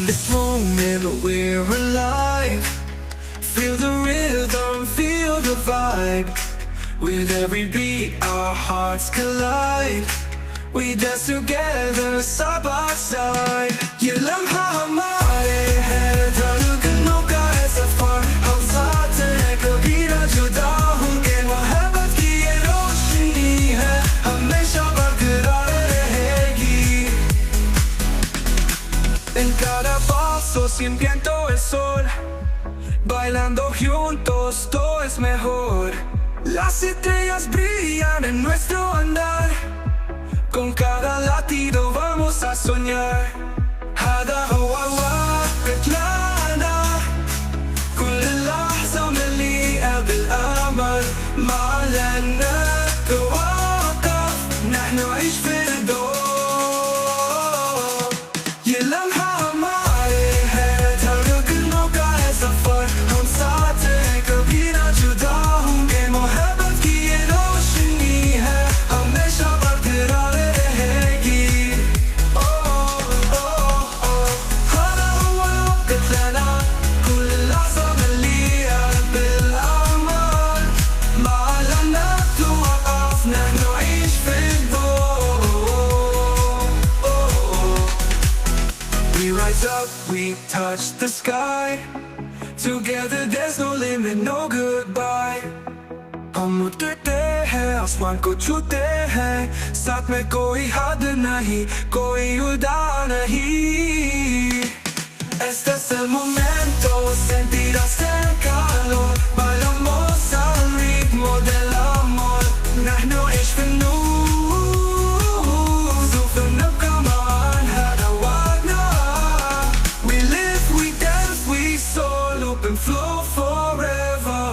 this moment we're alive. Feel the rhythm, feel the vibe. With every beat our hearts collide. We dance together side by side. ये लम्हा हमारे है, धड़कनों का है सफर. हम साथ हैं, कभी ना जुदा होंगे. मोहब्बत की ये रोशनी है, हमेशा बरकरार रहेगी. En cada paso sintiendo el sol, bailando juntos todo es mejor. Las estrellas brillan en nuestro andar. Con cada latido vamos a soñar. هذا هو الوقت لنا، كل لحظة مليئة بالأمل. ما لن نتوقف، نحن نعيش في الضوء. ये लम्हा हमारे है, धड़कनों का है सफर. हम साथ हैं, कभी ना जुदा होंगे. मोहब्बत की ये रोशनी है, हमेशा बरकरार रहेगी. هذا هو الوقت لنا، كل لحظة مليئة بالأمل. ما لن نتوقف، نحن نعيش في الضوء. We rise up, we touch the sky. Together there's no limit, no goodbye. हम उतरते हैं, आसमान को छूते हैं. साथ में कोई हद नहीं, कोई उदा नहीं. Este es el momento, sentirás el calor. Bailamos al ritmo del amor. نحن نعيش في النور, سوف نبقى معاً. هذا وعدنا. We live, we dance, we soar, loop and flow forevermore.